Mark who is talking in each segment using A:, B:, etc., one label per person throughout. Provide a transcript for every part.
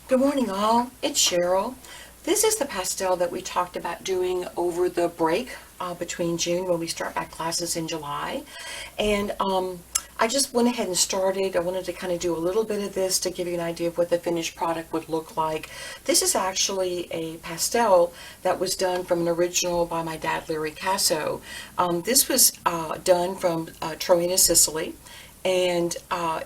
A: Good morning, all. It's Cheryl. This is the pastel that we talked about doing over the break between June when we start back classes in July. And I just went ahead and started. I wanted to kind of do a little bit of this to give you an idea of what the finished product would look like. This is actually a pastel that was done from an original by my dad, Larry Casso. This was done from Troina, Sicily. And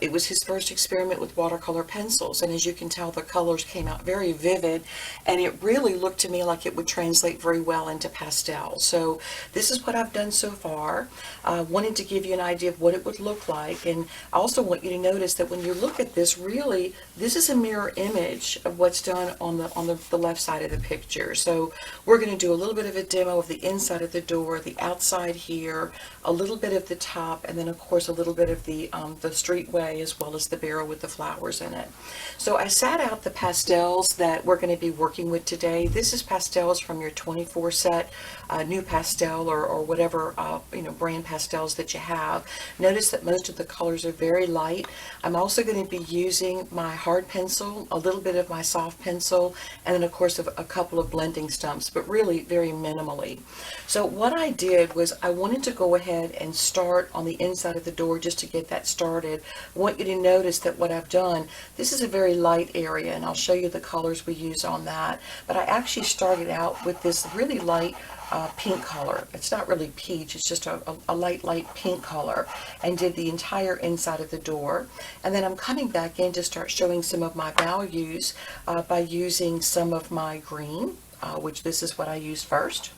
A: it was his first experiment with watercolor pencils. And as you can tell, the colors came out very vivid, and it really looked to me like it would translate very well into pastel. So this is what I've done so far. Wanted to give you an idea of what it would look like. And I also want you to notice that when you look at this, really, this is a mirror image of what's done on the left side of the picture. So we're going to do a little bit of a demo of the inside of the door, the outside here, a little bit of the top, and then of course a little bit of the streetway as well as the barrel with the flowers in it. So I sat out the pastels that we're going to be working with today. This is pastels from your 24 set, new pastel or whatever brand pastels that you have. Notice that most of the colors are very light. I'm also going to be using my hard pencil, a little bit of my soft pencil, and then of course a couple of blending stumps, but really very minimally. So what I did was I wanted to go ahead and start on the inside of the door just to get that started. I want you to notice that what I've done, this is a very light area, and I'll show you the colors we use on that. But I actually started out with this really light pink color. It's not really peach, it's just a light pink color, and did the entire inside of the door. And then I'm coming back in to start showing some of my values by using some of my green, which this is what I used first.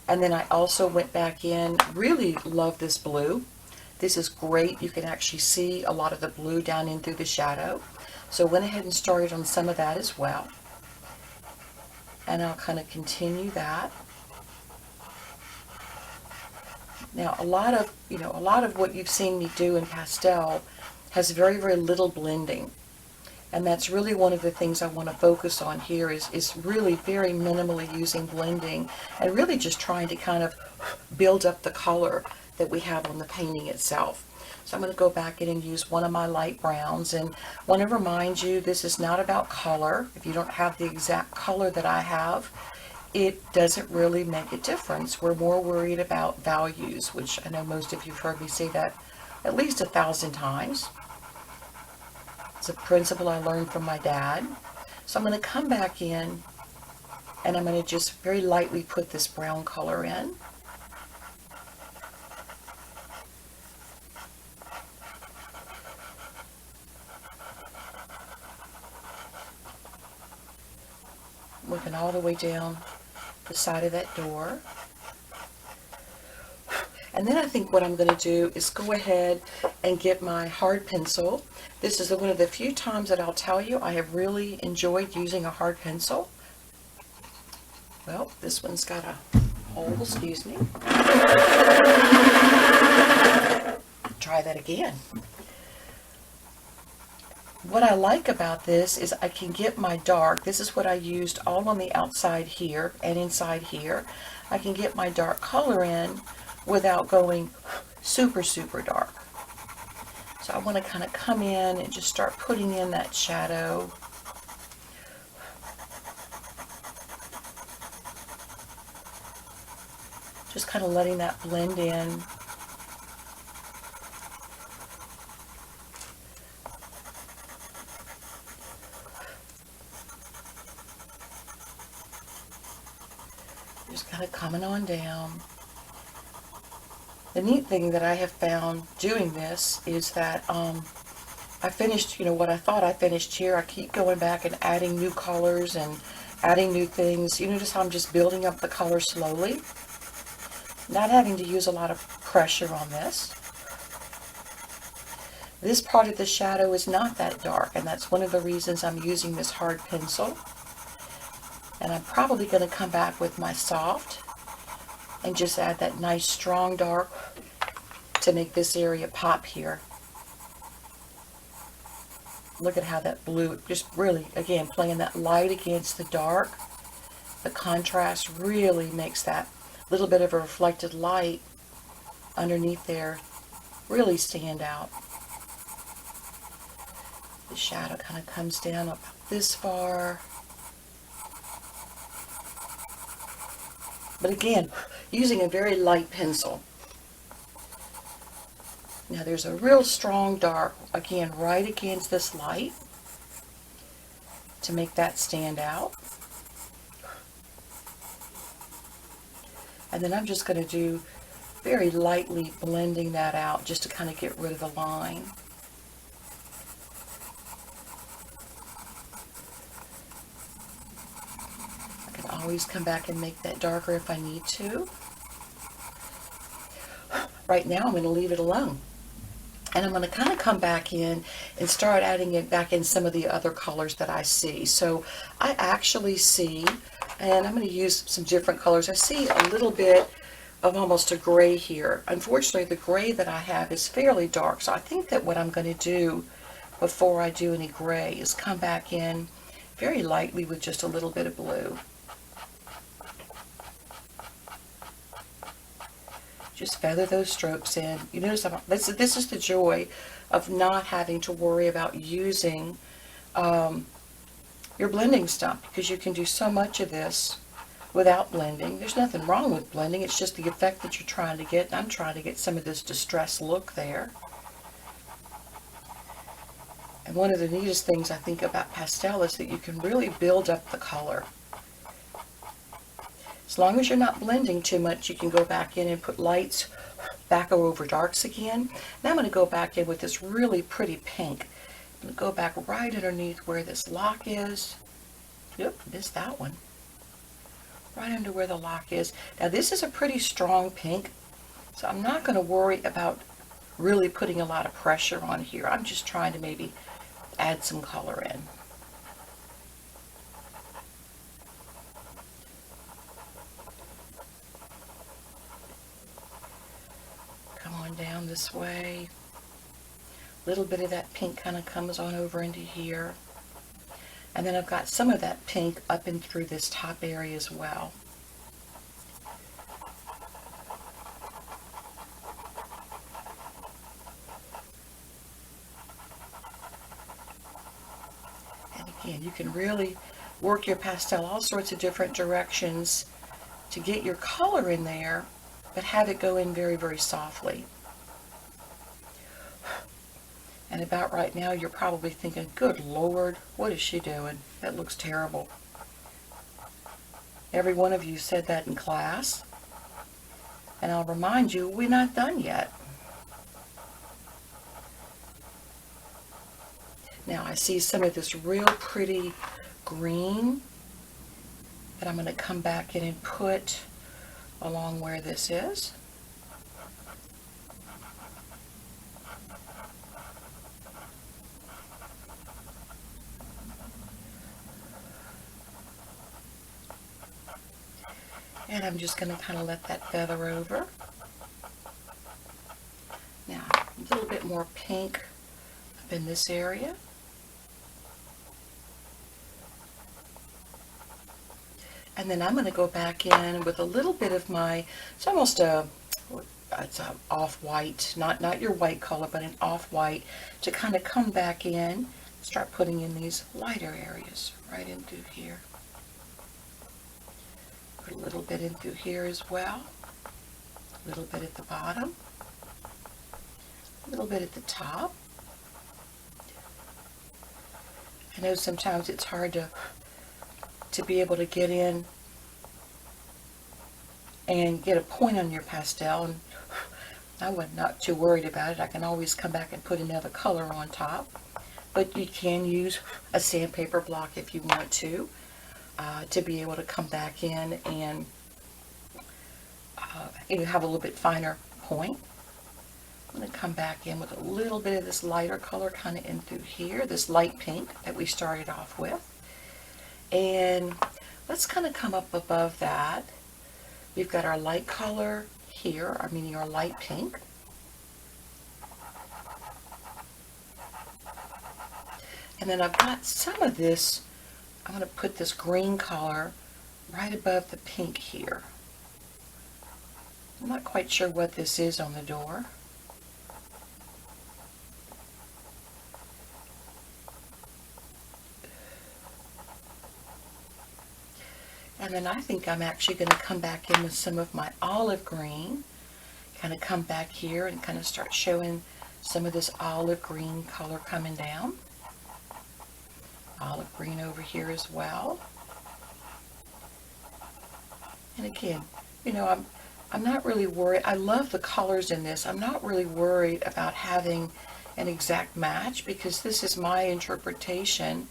A: And then I also went back in, really love this blue. This is great. You can actually see a lot of the blue down in through the shadow. So went ahead and started on some of that as well. And I'll kind of continue that. Now a lot of what you've seen me do in pastel has very little blending. And that's really one of the things I want to focus on here is really very minimally using blending and really just trying to kind of build up the color that we have on the painting itself. So I'm going to go back in and use one of my light browns, and want to remind you this is not about color. If you don't have the exact color that I have, it doesn't really make a difference. We're more worried about values, which I know most of you have heard me say that at least 1,000 times. It's a principle I learned from my dad. So I'm going to come back in and I'm going to just very lightly put this brown color in. Working all the way down the side of that door. And then I think what I'm going to do is go ahead and get my hard pencil. This is one of the few times that I'll tell you I have really enjoyed using a hard pencil. Well, this one's got a hole, excuse me. Try that again. What I like about this is I can get my dark. This is what I used all on the outside here and inside here. I can get my dark color in without going super dark. So I want to kind of come in and just start putting in that shadow. Just kind of letting that blend in. Just kind of coming on down. The neat thing that I have found doing this is that I finished, what I thought I finished here. I keep going back and adding new colors and adding new things. You notice how I'm just building up the color slowly, not having to use a lot of pressure on this. This part of the shadow is not that dark, and that's one of the reasons I'm using this hard pencil. And I'm probably going to come back with my soft and just add that nice strong dark to make this area pop here. Look at how that blue, just really, again, playing that light against the dark. The contrast really makes that little bit of a reflected light underneath there really stand out. The shadow kind of comes down about this far. But again, using a very light pencil. Now there's a real strong dark, again, right against this light to make that stand out. And then I'm just going to do very lightly blending that out just to kind of get rid of the line. I can always come back and make that darker if I need to. Right now I'm going to leave it alone. And I'm going to kind of come back in and start adding it back in some of the other colors that I see. So I actually see, and I'm going to use some different colors, I see a little bit of almost a gray here. Unfortunately, the gray that I have is fairly dark, so I think that what I'm going to do before I do any gray is come back in very lightly with just a little bit of blue. Just feather those strokes in. You notice this is the joy of not having to worry about using your blending stump, because you can do so much of this without blending. There's nothing wrong with blending, it's just the effect that you're trying to get. I'm trying to get some of this distressed look there. And one of the neatest things I think about pastel is that you can really build up the color. As long as you're not blending too much, you can go back in and put lights back over darks again. Now I'm going to go back in with this really pretty pink. I'm going to go back right underneath where this lock is. Yep, missed that one. Right under where the lock is. Now this is a pretty strong pink, so I'm not going to worry about really putting a lot of pressure on here. I'm just trying to maybe add some color in. Come on down this way. A little bit of that pink kind of comes on over into here. And then I've got some of that pink up and through this top area as well. And again, you can really work your pastel all sorts of different directions to get your color in there, but have it go in very, very softly. And about right now, you're probably thinking, good Lord, what is she doing? That looks terrible. Every one of you said that in class. And I'll remind you, we're not done yet. Now I see some of this real pretty green that I'm going to come back in and put along where this is. And I'm just going to kind of let that feather over. Now, a little bit more pink up in this area. And then I'm going to go back in with a little bit of my, it's almost it's a off-white, not your white color, but an off-white, to kind of come back in, start putting in these lighter areas right in through here. Put a little bit in through here as well, a little bit at the bottom, a little bit at the top. I know sometimes it's hard to be able to get in and get a point on your pastel, and I was not too worried about it. I can always come back and put another color on top, but you can use a sandpaper block if you want to be able to come back in and have a little bit finer point. I'm going to come back in with a little bit of this lighter color kind of in through here, this light pink that we started off with. And let's kind of come up above that. We've got our light color here, meaning our light pink. And then I've got some of this, I'm going to put this green color right above the pink here. I'm not quite sure what this is on the door. I'm And then I think I'm actually going to come back in with some of my olive green, kind of come back here and kind of start showing some of this olive green color coming down. Olive green over here as well. And again, you know, I'm not really worried. I love the colors in this. I'm not really worried about having an exact match because this is my interpretation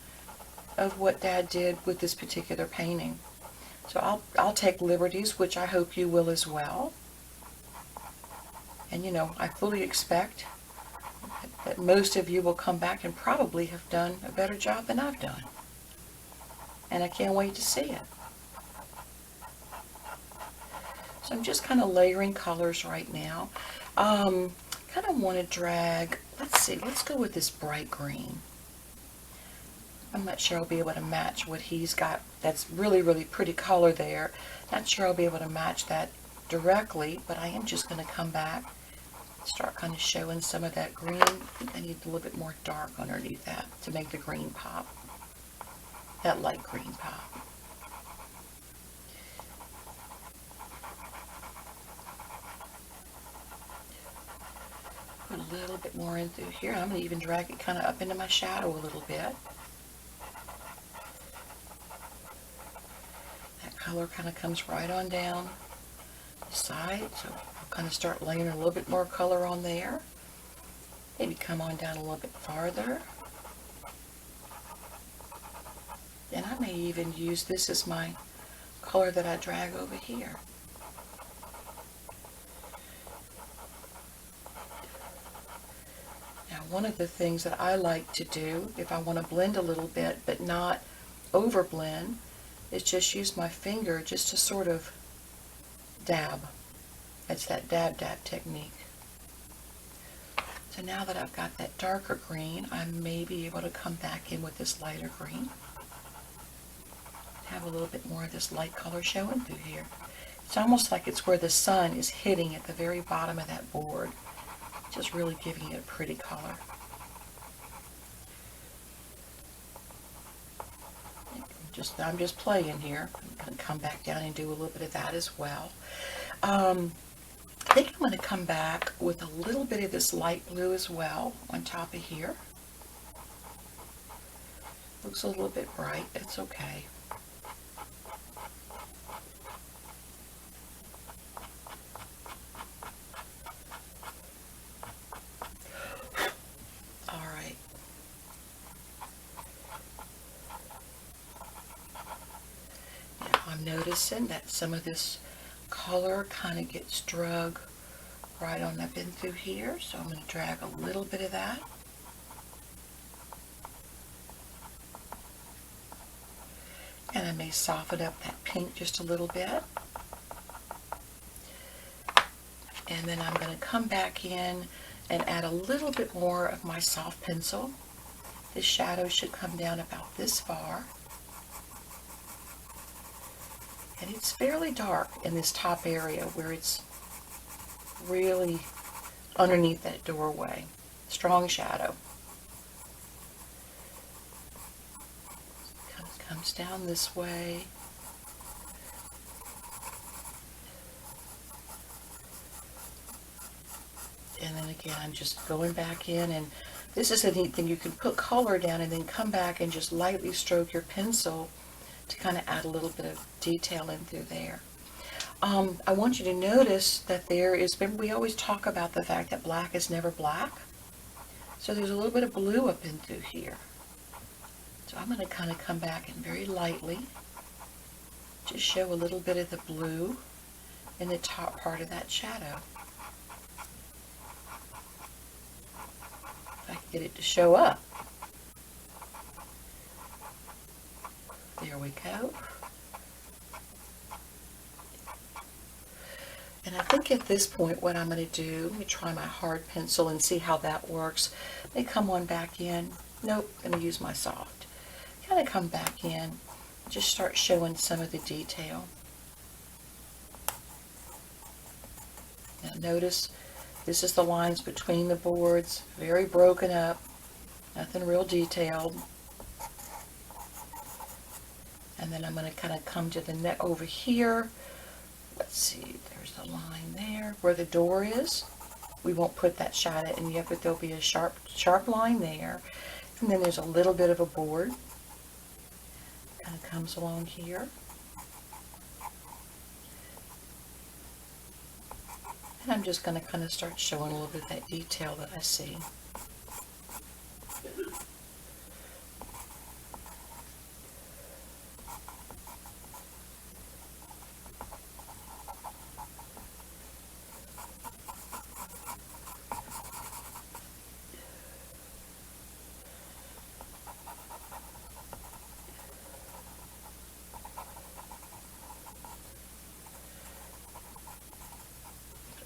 A: of what Dad did with this particular painting. So I'll take liberties, which I hope you will as well. And you know, I fully expect that most of you will come back and probably have done a better job than I've done. And I can't wait to see it. So I'm just kind of layering colors right now. Kind of want to drag, let's see, let's go with this bright green. I'm not sure I'll be able to match what he's got. That's really, really pretty color there. Not sure I'll be able to match that directly, but I am just going to come back, start kind of showing some of that green. I think I need a little bit more dark underneath that to make the green pop. That light green pop. Put a little bit more in through here. I'm going to even drag it kind of up into my shadow a little bit. That color kind of comes right on down the side, so I'll kind of start laying a little bit more color on there. Maybe come on down a little bit farther. And I may even use this as my color that I drag over here. Now, one of the things that I like to do, if I want to blend a little bit, but not over blend, is just use my finger just to sort of dab. It's that dab technique. So now that I've got that darker green, I may be able to come back in with this lighter green. Have a little bit more of this light color showing through here. It's almost like it's where the sun is hitting at the very bottom of that board. Just really giving it a pretty color. I'm just playing here. I'm going to come back down and do a little bit of that as well. I think I'm going to come back with a little bit of this light blue as well on top of here. Looks a little bit bright. It's okay. All right. Now I'm noticing that some of this color kind of gets drug right on up in through here, so I'm going to drag a little bit of that. And I may soften up that pink just a little bit. And then I'm going to come back in and add a little bit more of my soft pencil. This shadow should come down about this far. And it's fairly dark in this top area where it's really underneath that doorway. Strong shadow. Comes down this way. And then again, I'm just going back in, and this is a neat thing. You can put color down and then come back and just lightly stroke your pencil to kind of add a little bit of detail in through there. I want you to notice that there is, remember we always talk about the fact that black is never black. So there's a little bit of blue up in through here. So I'm going to kind of come back and very lightly just show a little bit of the blue in the top part of that shadow. If I can get it to show up. There we go. And I think at this point what I'm going to do, let me try my hard pencil and see how that works. Let me come on back in. Nope, I'm going to use my soft. Kind of come back in, just start showing some of the detail. Now notice this is the lines between the boards, very broken up, nothing real detailed. And then I'm going to kind of come to the neck over here. Let's see, there's the line there where the door is. We won't put that shadow in yet, but there'll be a sharp line there. And then there's a little bit of a board. Kind of comes along here. And I'm just going to kind of start showing a little bit of that detail that I see.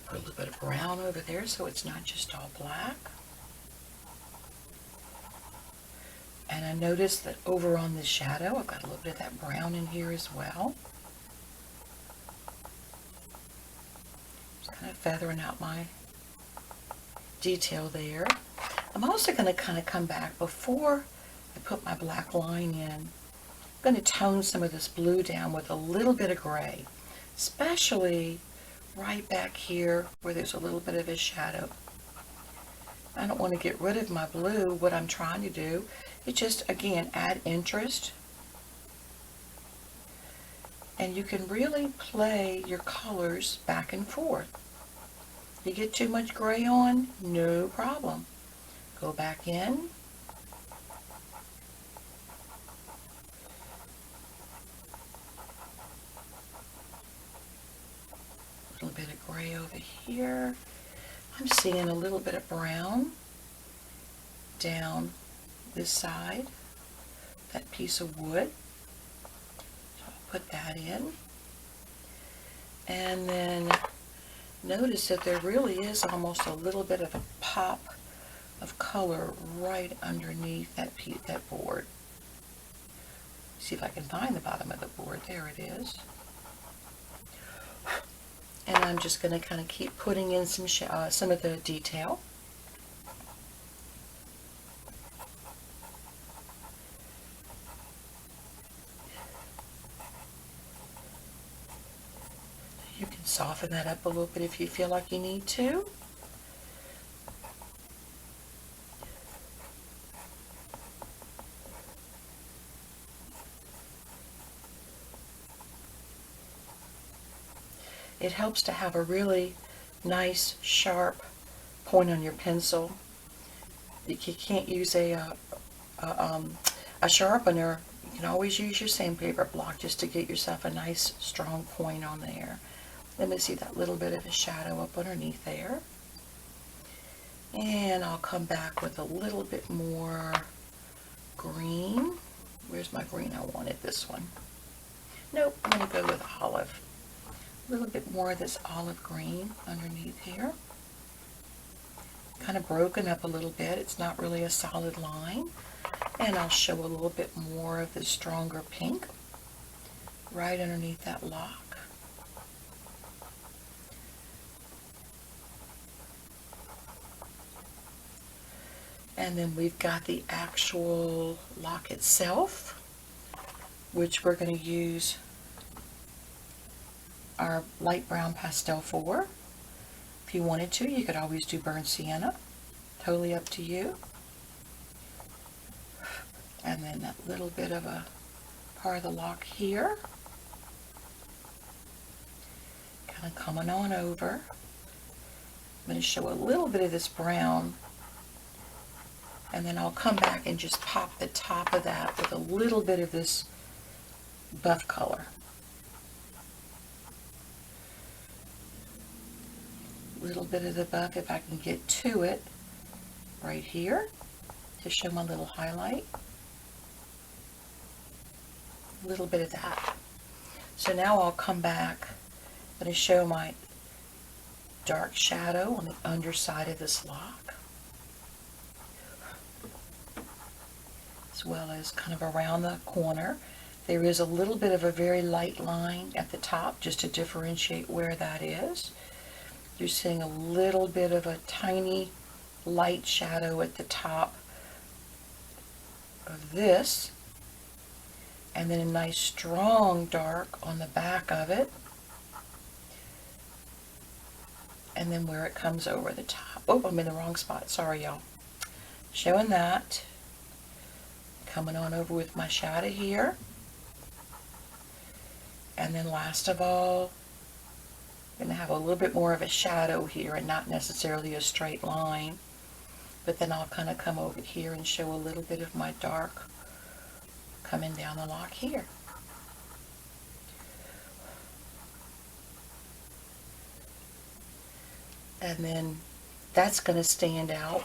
A: Put a little bit of brown over there so it's not just all black. And I noticed that over on the shadow, I've got a little bit of that brown in here as well. Just kind of feathering out my detail there. I'm also going to kind of come back before I put my black line in. I'm going to tone some of this blue down with a little bit of gray, especially right back here where there's a little bit of a shadow. I don't want to get rid of my blue. What I'm trying to do is just, again, add interest. And you can really play your colors back and forth. You get too much gray on, no problem. Go back in. A little bit of gray over here. I'm seeing a little bit of brown down this side, that piece of wood. So I'll put that in. And then notice that there really is almost a little bit of a pop of color right underneath that board. See if I can find the bottom of the board. There it is. And I'm just going to kind of keep putting in some of the detail. You can soften that up a little bit if you feel like you need to. It helps to have a really nice, sharp point on your pencil. You can't use a sharpener. You can always use your sandpaper block just to get yourself a nice, strong point on there. Let me see that little bit of a shadow up underneath there. And I'll come back with a little bit more green. Where's my green? I wanted this one. Nope, I'm going to go with olive. A little bit more of this olive green underneath here. Kind of broken up a little bit. It's not really a solid line. And I'll show a little bit more of the stronger pink right underneath that lock. And then we've got the actual lock itself, which we're going to use our light brown pastel for. If you wanted to, you could always do burnt sienna. Totally up to you. And then that little bit of a part of the lock here. Kind of coming on over. I'm going to show a little bit of this brown. And then I'll come back and just pop the top of that with a little bit of this buff color. Little bit of the buff, if I can get to it, right here to show my little highlight. A little bit of that. So now I'll come back and show my dark shadow on the underside of this lock, as well as kind of around the corner. There is a little bit of a very light line at the top just to differentiate where that is. You're seeing a little bit of a tiny light shadow at the top of this. and then a nice strong dark on the back of it, and then where it comes over the top. Oh, I'm in the wrong spot. Sorry, y'all. Showing that. Coming on over with my shadow here. And then last of all, I'm going to have a little bit more of a shadow here and not necessarily a straight line. But then I'll kind of come over here and show a little bit of my dark coming down the lock here. And then that's going to stand out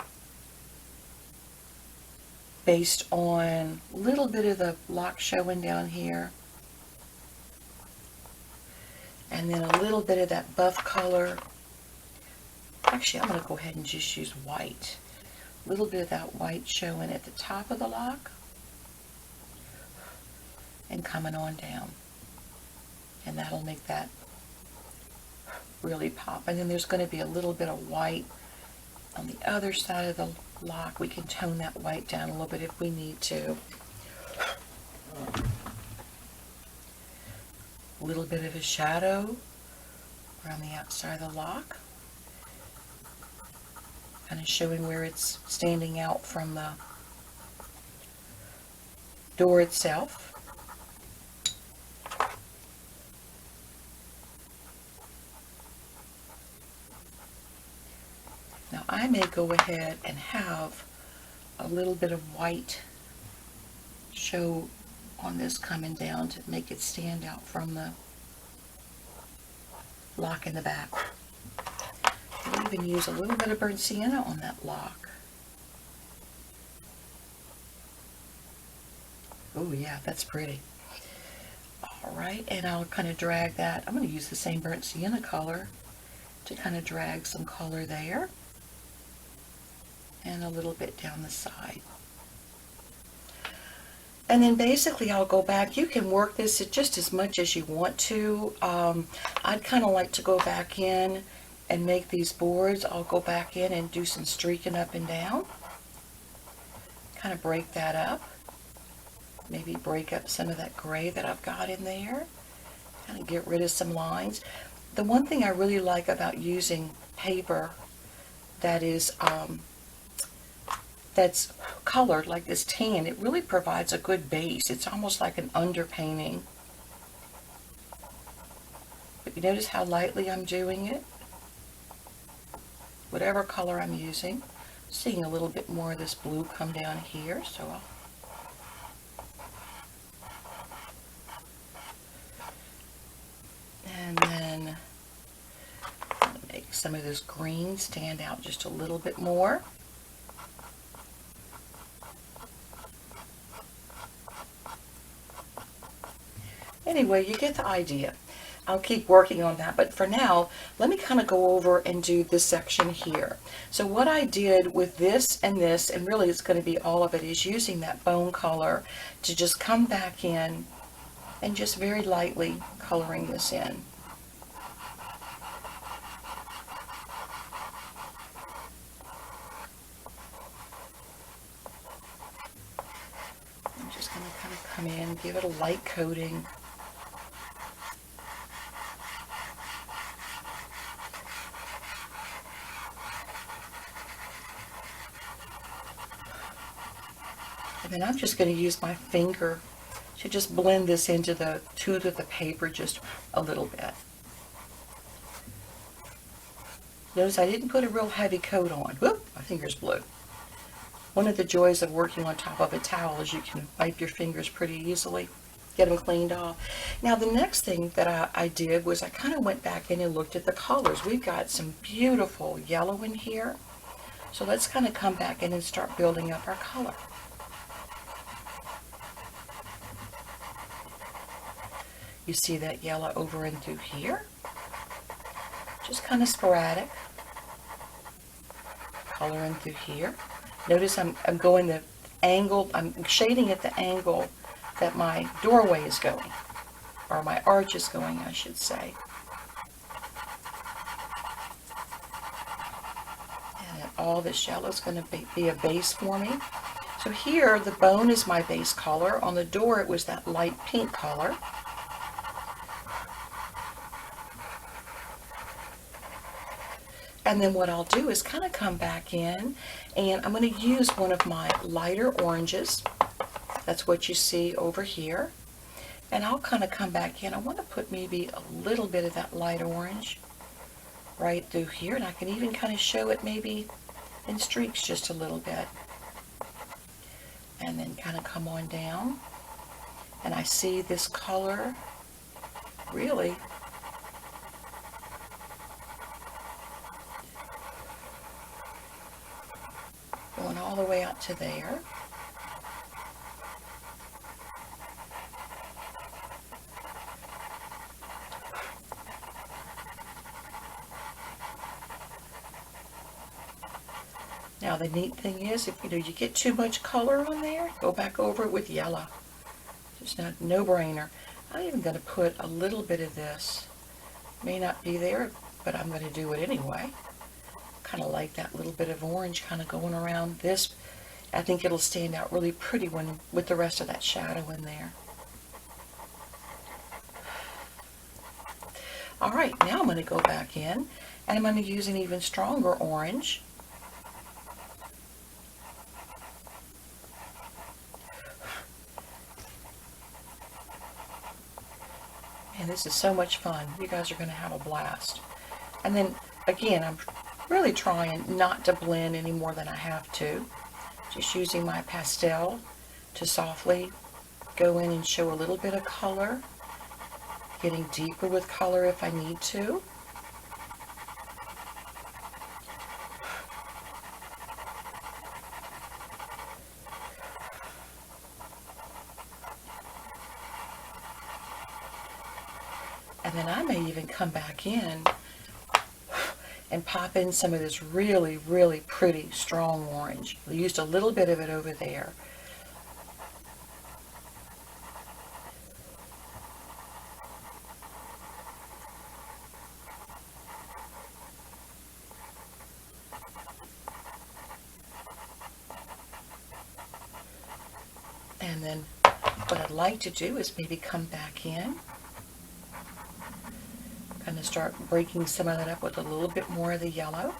A: based on a little bit of the lock showing down here. And then a little bit of that buff color. Actually, I'm going to go ahead and just use white. A little bit of that white showing at the top of the lock and coming on down. And that'll make that really pop. And then there's going to be a little bit of white on the other side of the lock. We can tone that white down a little bit if we need to. A little bit of a shadow around the outside of the lock, kind of showing where it's standing out from the door itself. Now I may go ahead and have a little bit of white show on this coming down to make it stand out from the lock in the back. I'll even use a little bit of burnt sienna on that lock. Oh yeah, that's pretty. Alright, and I'll kind of drag that. I'm going to use the same burnt sienna color to kind of drag some color there. And a little bit down the side. And then basically I'll go back. You can work this just as much as you want to. I'd kind of like to go back in and make these boards. I'll go back in and do some streaking up and down. Kind of break that up. Maybe break up some of that gray that I've got in there. Kind of get rid of some lines. The one thing I really like about using paper that is that's colored like this tan, it really provides a good base. It's almost like an underpainting. But you notice how lightly I'm doing it? Whatever color I'm using. Seeing a little bit more of this blue come down here, so I'll and then make some of this green stand out just a little bit more. Anyway, you get the idea. I'll keep working on that, but for now, let me kind of go over and do this section here. So what I did with this, and really it's going to be all of it, is using that bone color to just come back in and just very lightly coloring this in. I'm just going to kind of come in, give it a light coating. And then I'm just going to use my finger to just blend this into the tooth of the paper just a little bit. Notice I didn't put a real heavy coat on. Whoop, my finger's blue. One of the joys of working on top of a towel is you can wipe your fingers pretty easily, get them cleaned off. Now the next thing that I did was I kind of went back in and looked at the colors. We've got some beautiful yellow in here. So let's kind of come back in and start building up our color. You see that yellow over and through here? Just kind of sporadic. Coloring through here. Notice I'm going the angle, I'm shading at the angle that my doorway is going, or my arch is going, I should say. And all this yellow is going to be a base for me. So here, the bone is my base color. On the door, it was that light pink color. And then what I'll do is kind of come back in, and I'm going to use one of my lighter oranges. That's what you see over here. And I'll kind of come back in. I want to put maybe a little bit of that light orange right through here, and I can even kind of show it maybe in streaks just a little bit. And then kind of come on down. And I see this color really going all the way out to there. Now the neat thing is, if you get too much color on there, go back over it with yellow. Just a no-brainer. I'm even going to put a little bit of this. May not be there, but I'm going to do it anyway. Kind of like that little bit of orange kind of going around this. I think it'll stand out really pretty with the rest of that shadow in there. All right, now I'm going to go back in, and I'm going to use an even stronger orange. And this is so much fun. You guys are going to have a blast. And then, again, I'm really trying not to blend any more than I have to. Just using my pastel to softly go in and show a little bit of color. Getting deeper with color if I need to. And then I may even come back in and pop in some of this really, really pretty strong orange. I used a little bit of it over there. And then what I'd like to do is maybe come back in. Kind of start breaking some of that up with a little bit more of the yellow.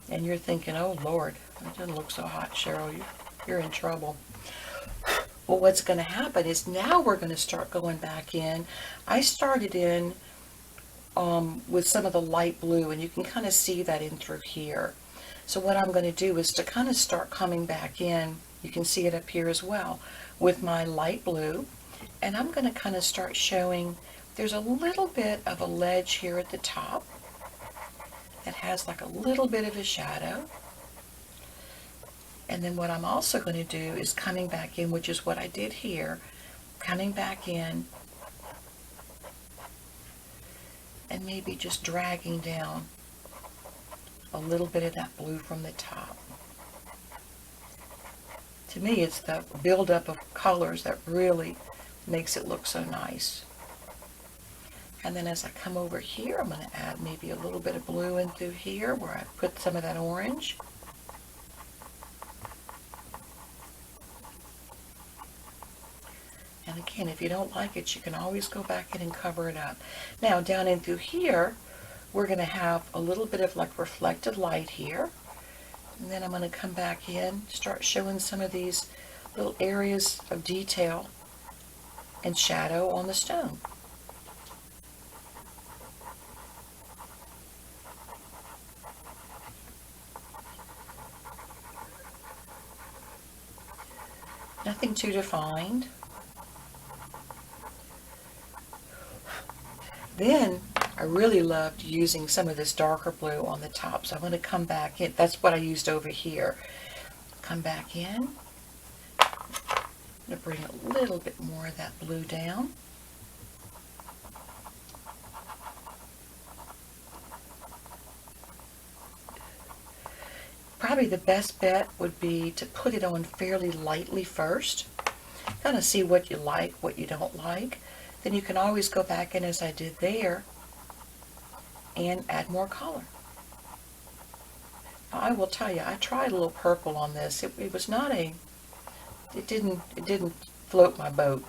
A: And you're thinking, oh Lord, that doesn't look so hot, Cheryl. You're in trouble. Well, what's going to happen is now we're going to start going back in. I started in with some of the light blue, and you can kind of see that in through here. So what I'm going to do is to kind of start coming back in, you can see it up here as well, with my light blue. And I'm going to kind of start showing, there's a little bit of a ledge here at the top that has like a little bit of a shadow. And then what I'm also going to do is coming back in, which is what I did here, coming back in and maybe just dragging down a little bit of that blue from the top. To me, it's the buildup of colors that really makes it look so nice. And then as I come over here, I'm going to add maybe a little bit of blue in through here where I put some of that orange. And again, if you don't like it, you can always go back in and cover it up. Now, down in through here, we're going to have a little bit of like reflected light here. And then I'm going to come back in, start showing some of these little areas of detail and shadow on the stone. Nothing too defined. Then I really loved using some of this darker blue on the top, so I'm going to come back in. That's what I used over here. Come back in. I'm going to bring a little bit more of that blue down. Probably the best bet would be to put it on fairly lightly first. Kind of see what you like, what you don't like. Then you can always go back in, as I did there, and add more color. I will tell you, I tried a little purple on this. It was not a, it didn't float my boat.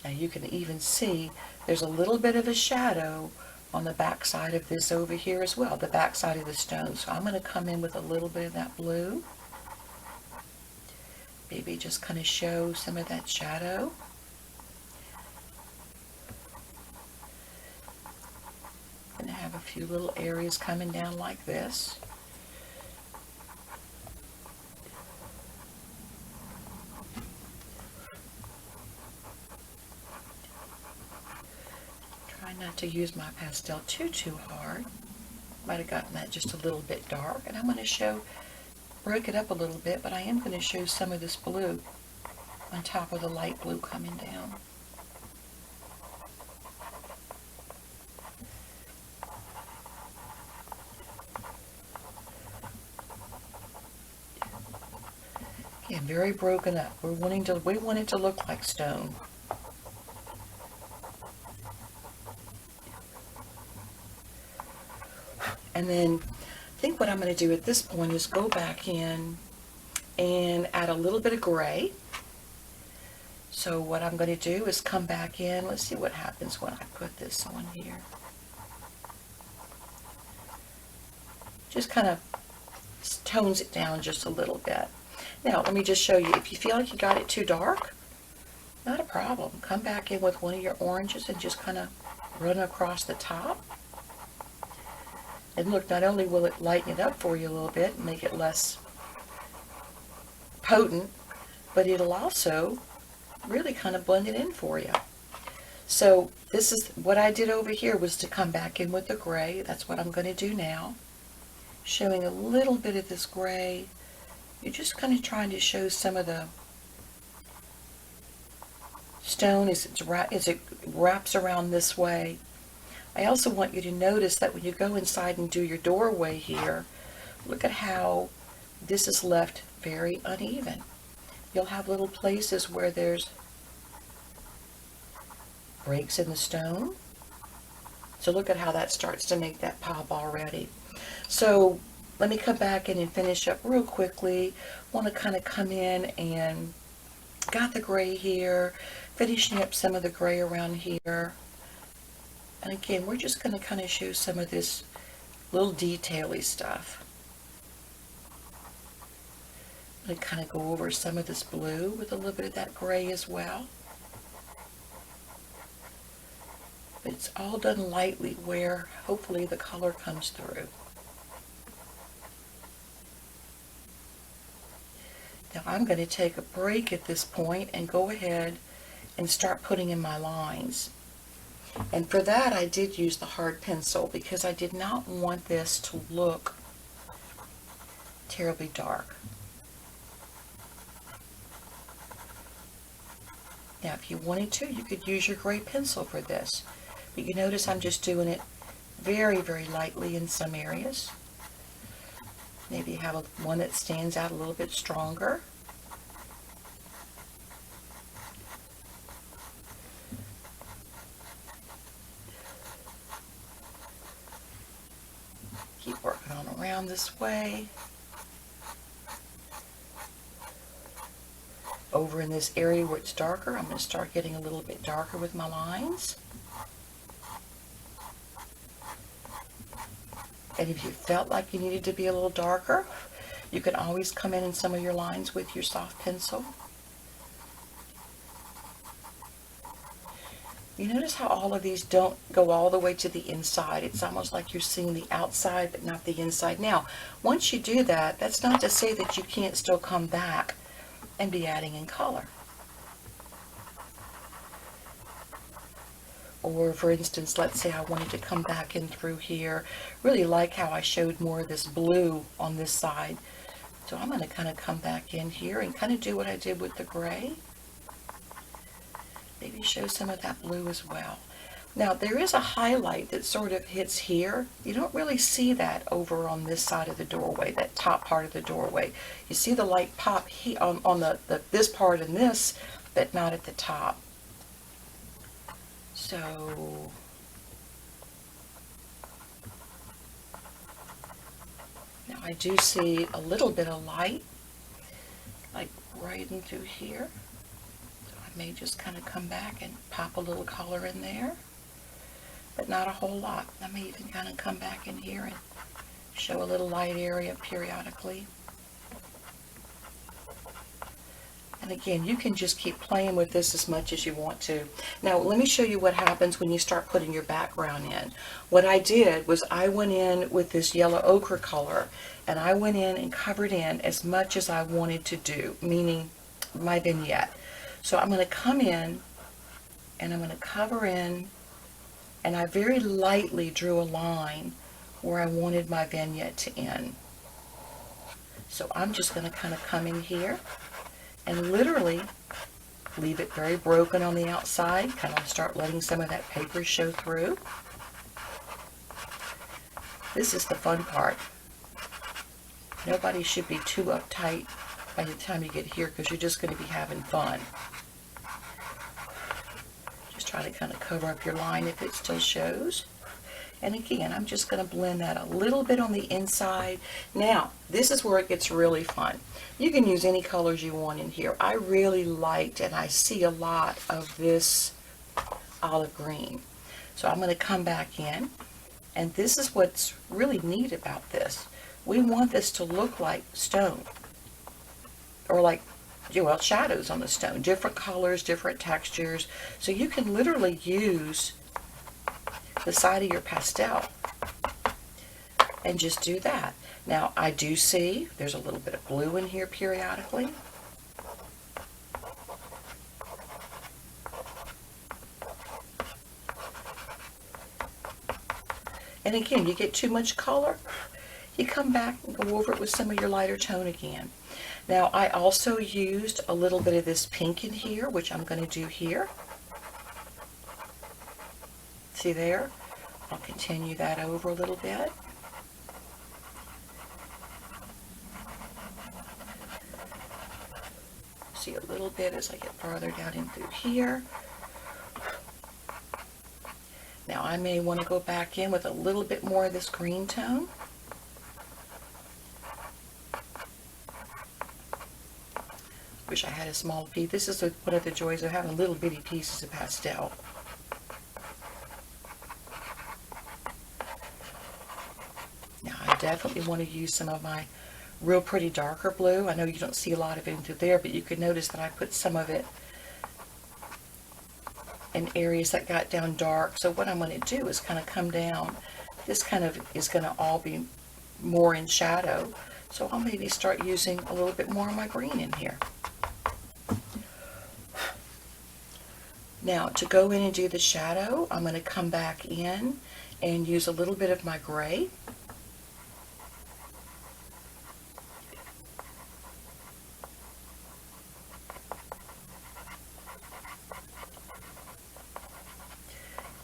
A: Now you can even see there's a little bit of a shadow on the back side of this over here as well, the back side of the stone. So I'm going to come in with a little bit of that blue. Maybe just kind of show some of that shadow. I'm going to have a few little areas coming down like this. Try not to use my pastel too hard. Might have gotten that just a little bit dark. And I'm going to break it up a little bit, but I am going to show some of this blue on top of the light blue coming down. Again, very broken up. We want it to look like stone. And then I think what I'm going to do at this point is go back in and add a little bit of gray. So what I'm going to do is come back in. Let's see what happens when I put this on here. Just kind of tones it down just a little bit. Now let me just show you, if you feel like you got it too dark, not a problem. Come back in with one of your oranges and just kind of run across the top. And look, not only will it lighten it up for you a little bit and make it less potent, but it'll also really kind of blend it in for you. So this is what I did over here, was to come back in with the gray. That's what I'm going to do now. Showing a little bit of this gray. You're just kind of trying to show some of the stone as it wraps around this way. I also want you to notice that when you go inside and do your doorway here, look at how this is left very uneven. You'll have little places where there's breaks in the stone. So look at how that starts to make that pop already. So let me come back in and finish up real quickly. Want to kind of come in and got the gray here, finishing up some of the gray around here. And again, we're just going to kind of show some of this little detail-y stuff. I'm going to kind of go over some of this blue with a little bit of that gray as well. But it's all done lightly where hopefully the color comes through. Now I'm going to take a break at this point and go ahead and start putting in my lines. And for that I did use the hard pencil because I did not want this to look terribly dark. Now if you wanted to, you could use your gray pencil for this. But you notice I'm just doing it very, very lightly in some areas. Maybe have one that stands out a little bit stronger. Keep working on around this way. Over in this area where it's darker, I'm going to start getting a little bit darker with my lines. And if you felt like you needed to be a little darker, you can always come in some of your lines with your soft pencil. You notice how all of these don't go all the way to the inside. It's almost like you're seeing the outside but not the inside. Now, once you do that, that's not to say that you can't still come back and be adding in color. Or for instance, let's say I wanted to come back in through here. Really like how I showed more of this blue on this side. So I'm going to kind of come back in here and kind of do what I did with the gray. Maybe show some of that blue as well. Now there is a highlight that sort of hits here. You don't really see that over on this side of the doorway, that top part of the doorway. You see the light pop on this part and this, but not at the top. So now I do see a little bit of light, like right in through here. So I may just kind of come back and pop a little color in there, but not a whole lot. I may even kind of come back in here and show a little light area periodically. And again, you can just keep playing with this as much as you want to. Now, let me show you what happens when you start putting your background in. What I did was I went in with this yellow ochre color, and I went in and covered in as much as I wanted to do, meaning my vignette. So I'm going to come in, and I'm going to cover in, and I very lightly drew a line where I wanted my vignette to end. So I'm just going to kind of come in here and literally leave it very broken on the outside, kind of start letting some of that paper show through. This is the fun part. Nobody should be too uptight by the time you get here, because you're just going to be having fun. Just try to kind of cover up your line if it still shows. And again, I'm just going to blend that a little bit on the inside. Now, this is where it gets really fun. You can use any colors you want in here. I really liked, and I see a lot of this olive green. So I'm going to come back in, and this is what's really neat about this. We want this to look like stone, or like, well, shadows on the stone. Different colors, different textures. So you can literally use the side of your pastel and just do that. Now I do see there's a little bit of blue in here periodically. And again, you get too much color, you come back and go over it with some of your lighter tone again. Now I also used a little bit of this pink in here, which I'm going to do here. See there? I'll continue that over a little bit. See a little bit as I get farther down in through here. Now I may want to go back in with a little bit more of this green tone. Wish I had a small piece. This is one of the joys of having little bitty pieces of pastel. Now I definitely want to use some of my real pretty darker blue. I know you don't see a lot of it into there, but you could notice that I put some of it in areas that got down dark. So what I'm going to do is kind of come down. This kind of is going to all be more in shadow. So I'll maybe start using a little bit more of my green in here. Now to go in and do the shadow, I'm going to come back in and use a little bit of my gray.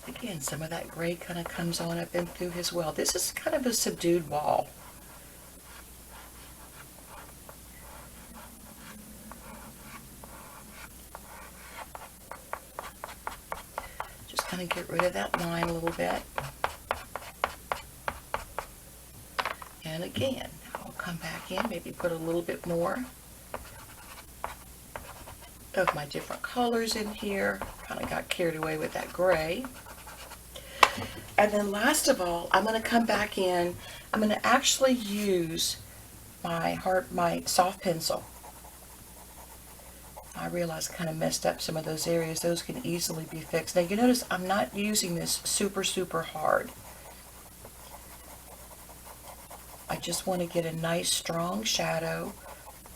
A: Again, some of that gray kind of comes on up and through as well. This is kind of a subdued wall. Just kind of get rid of that line a little bit. And again, I'll come back in, maybe put a little bit more of my different colors in here. Kind of got carried away with that gray. And then last of all, I'm going to come back in. I'm going to actually use my soft pencil. I realized I kind of messed up some of those areas. Those can easily be fixed. Now you notice I'm not using this super hard. I just want to get a nice strong shadow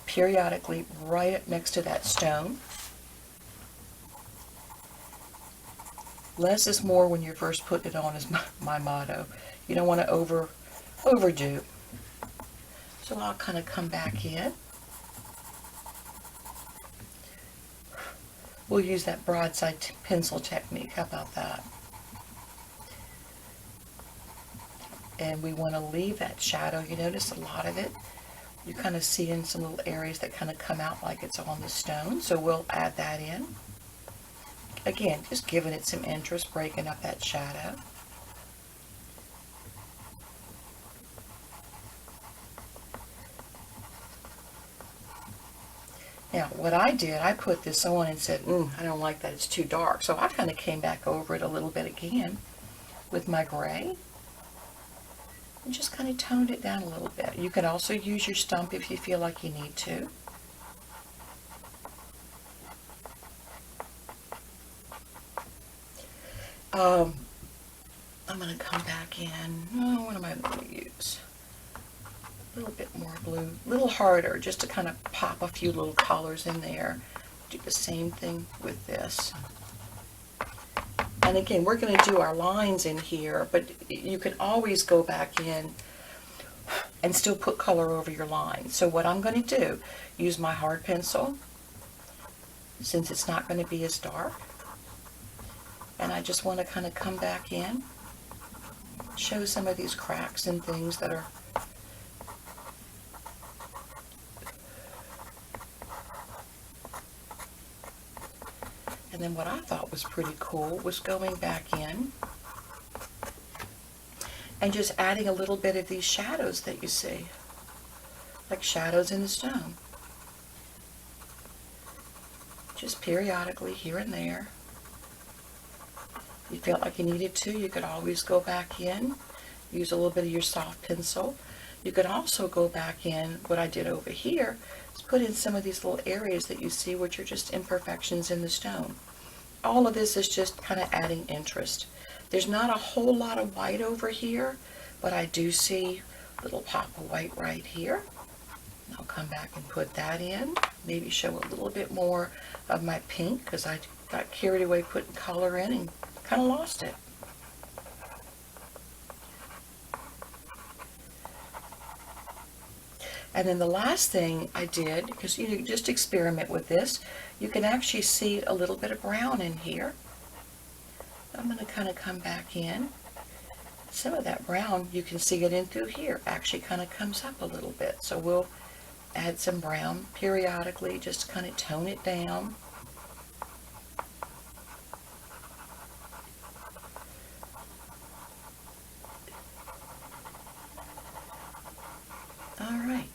A: periodically right up next to that stone. Less is more when you're first putting it on is my motto. You don't want to overdo. So I'll kind of come back in. We'll use that broadside pencil technique. How about that? and we want to leave that shadow. You notice a lot of it, you kind of see in some little areas that kind of come out like it's on the stone, so we'll add that in. Again, just giving it some interest, breaking up that shadow. Now, what I did, I put this on and said, I don't like that, it's too dark. So I kind of came back over it a little bit again with my gray and just kind of toned it down a little bit. You can also use your stump if you feel like you need to. I'm going to come back in. Oh, what am I going to use? A little bit more blue, a little harder, just to kind of pop a few little colors in there. Do the same thing with this. And again, we're going to do our lines in here, but you can always go back in and still put color over your lines. So what I'm going to do, use my hard pencil, since it's not going to be as dark. And I just want to kind of come back in, show some of these cracks and things that are And then what I thought was pretty cool was going back in and just adding a little bit of these shadows that you see, like shadows in the stone. Just periodically here and there. If you felt like you needed to, you could always go back in, use a little bit of your soft pencil. You could also go back in, what I did over here, is put in some of these little areas that you see which are just imperfections in the stone. All of this is just kind of adding interest. There's not a whole lot of white over here, but I do see a little pop of white right here. I'll come back and put that in. Maybe show a little bit more of my pink because I got carried away putting color in and kind of lost it. And then the last thing I did, because you just experiment with this, you can actually see a little bit of brown in here. I'm going to kind of come back in. Some of that brown, you can see it in through here, actually kind of comes up a little bit. So we'll add some brown periodically, just to kind of tone it down. All right.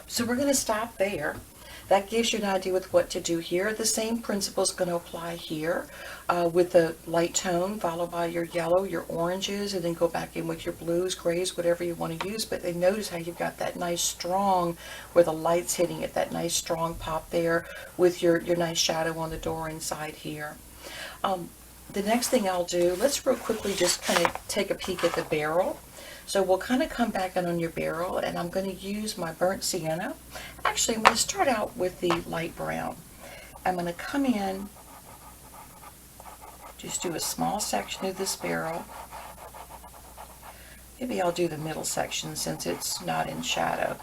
A: So we're going to stop there. That gives you an idea with what to do here. The same principle is going to apply here with the light tone followed by your yellow, your oranges, and then go back in with your blues, grays, whatever you want to use. But then notice how you've got that nice strong, where the light's hitting it, that nice strong pop there with your nice shadow on the door inside here. The next thing I'll do, let's real quickly just kind of take a peek at the barrel. So we'll kind of come back in on your barrel, and I'm going to use my burnt sienna. Actually, I'm going to start out with the light brown. I'm going to come in, just do a small section of this barrel. Maybe I'll do the middle section since it's not in shadow.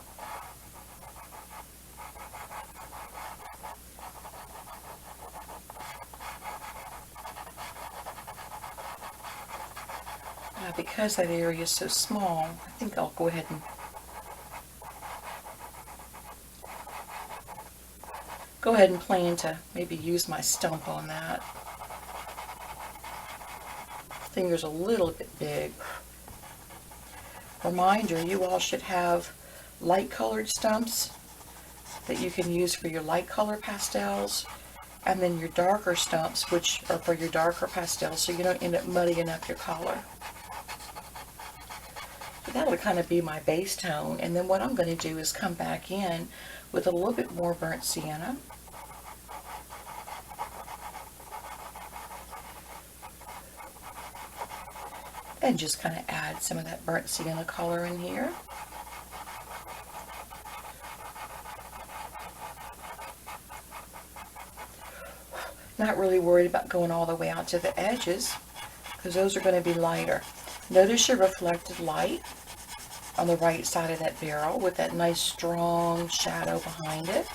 A: Because that area is so small, I think I'll go ahead and plan to maybe use my stump on that. Finger's a little bit big. Reminder, you all should have light colored stumps that you can use for your light color pastels, and then your darker stumps, which are for your darker pastels, so you don't end up muddying up your color. That'll kind of be my base tone, and then what I'm going to do is come back in with a little bit more burnt sienna. And just kind of add some of that burnt sienna color in here. Not really worried about going all the way out to the edges, because those are going to be lighter. Notice your reflected light on the right side of that barrel with that nice strong shadow behind it.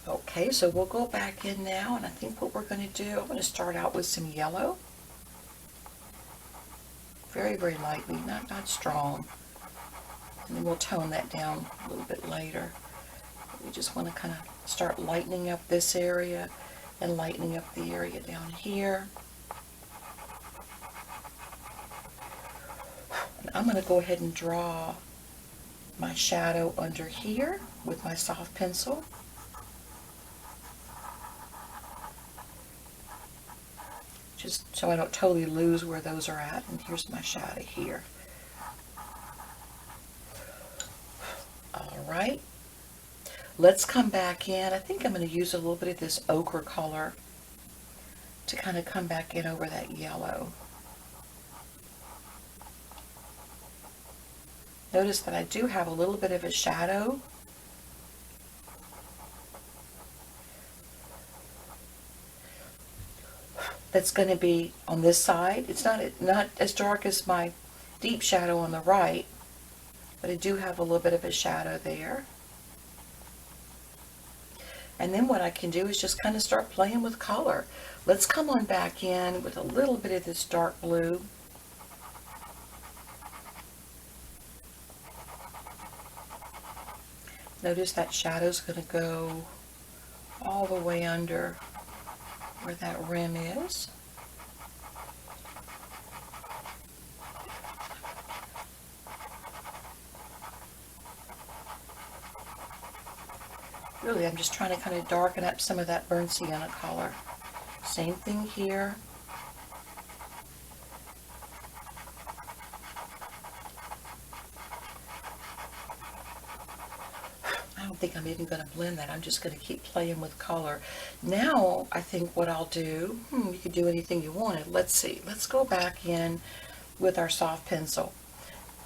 A: Okay, so we'll go back in now, and I think what we're going to do, I'm going to start out with some yellow. very, very lightly, not strong. And then we'll tone that down a little bit later. We just want to kind of start lightening up this area and lightening up the area down here. And I'm going to go ahead and draw my shadow under here with my soft pencil. Just so I don't totally lose where those are at. And here's my shadow here. All right. Let's come back in. I think I'm going to use a little bit of this ochre color to kind of come back in over that yellow. Notice that I do have a little bit of a shadow. That's going to be on this side. It's not as dark as my deep shadow on the right, but I do have a little bit of a shadow there. And then what I can do is just kind of start playing with color. Let's come on back in with a little bit of this dark blue. Notice that shadow's going to go all the way under where that rim is. Really, I'm just trying to kind of darken up some of that burnt sienna color. Same thing here. I don't think I'm even going to blend that. I'm just going to keep playing with color. Now, I think what I'll do, you could do anything you wanted. Let's see. Let's go back in with our soft pencil.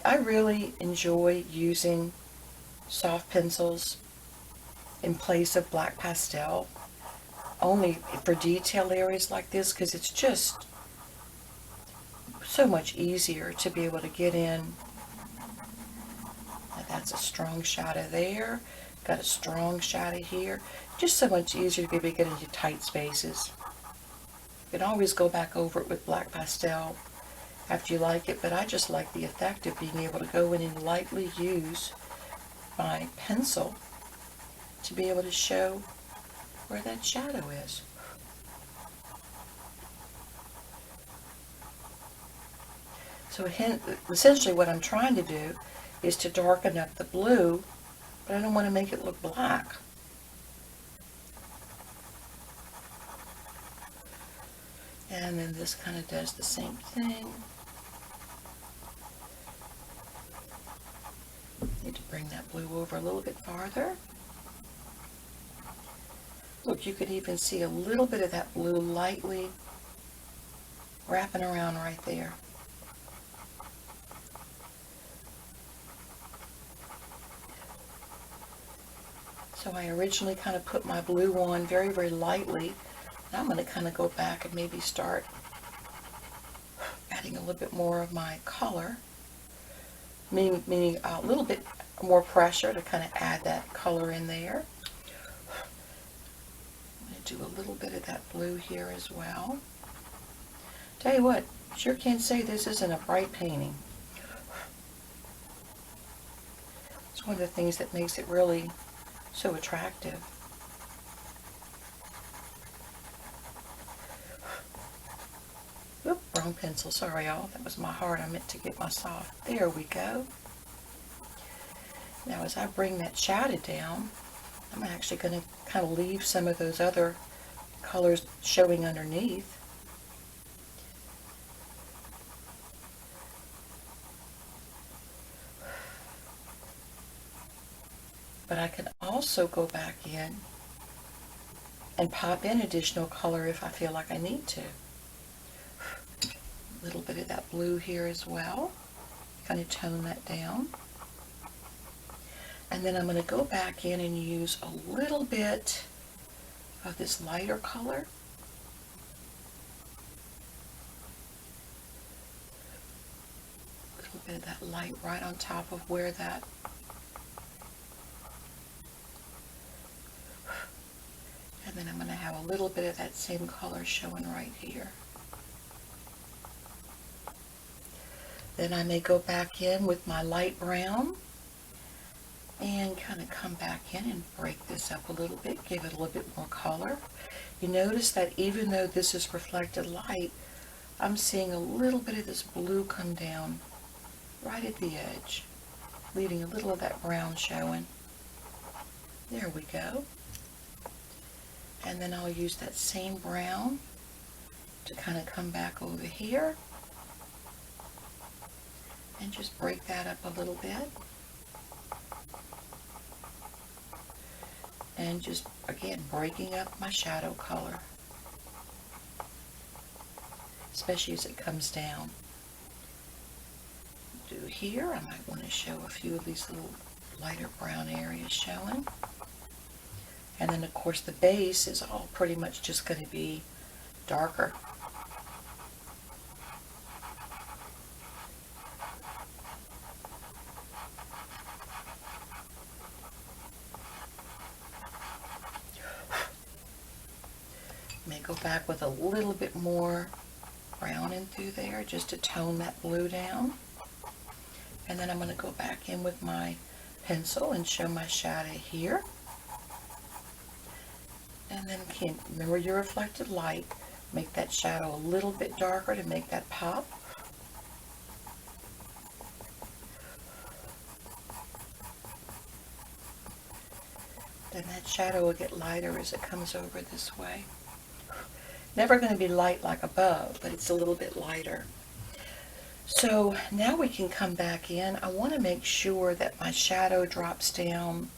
A: I really enjoy using soft pencils in place of black pastel, only for detail areas like this, because it's just so much easier to be able to get in. That's a strong shadow there. Got a strong shadow here. Just so much easier to be able to get into tight spaces. You can always go back over it with black pastel after you like it, but I just like the effect of being able to go in and lightly use my pencil to be able to show where that shadow is. So essentially what I'm trying to do is to darken up the blue, but I don't want to make it look black. And then this kind of does the same thing. Need to bring that blue over a little bit farther. Look, you could even see a little bit of that blue lightly wrapping around right there. So I originally kind of put my blue on very, very lightly. Now I'm going to kind of go back and maybe start adding a little bit more of my color, meaning a little bit more pressure to kind of add that color in there. Do a little bit of that blue here as well. Tell you what, sure can't say this isn't a bright painting. It's one of the things that makes it really so attractive. Oop, wrong pencil, sorry y'all, that was my heart. I meant to get my soft. There we go. Now as I bring that shadow down, I'm actually going to kind of leave some of those other colors showing underneath. But I can also go back in and pop in additional color if I feel like I need to. A little bit of that blue here as well. Kind of tone that down. And then I'm going to go back in and use a little bit of this lighter color. A little bit of that light right on top of where that. And then I'm going to have a little bit of that same color showing right here. Then I may go back in with my light brown and kind of come back in and break this up a little bit, give it a little bit more color. You notice that even though this is reflected light, I'm seeing a little bit of this blue come down right at the edge, leaving a little of that brown showing. There we go. And then I'll use that same brown to kind of come back over here and just break that up a little bit. And just, again, breaking up my shadow color, especially as it comes down. Do here, I might want to show a few of these little lighter brown areas showing. And then, of course, the base is all pretty much just going to be darker. May go back with a little bit more brown in through there just to tone that blue down. And then I'm going to go back in with my pencil and show my shadow here. And then again, remember your reflected light. Make that shadow a little bit darker to make that pop. Then that shadow will get lighter as it comes over this way. Never going to be light like above, but it's a little bit lighter. So now we can come back in. I want to make sure that my shadow drops down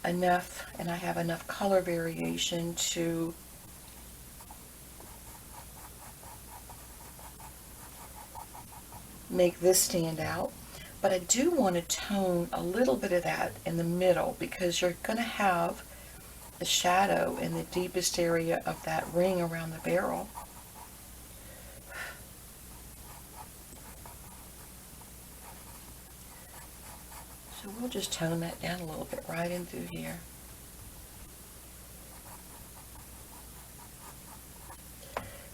A: enough and I have enough color variation to make this stand out. But I do want to tone a little bit of that in the middle because you're going to have the shadow in the deepest area of that ring around the barrel. So we'll just tone that down a little bit right in through here.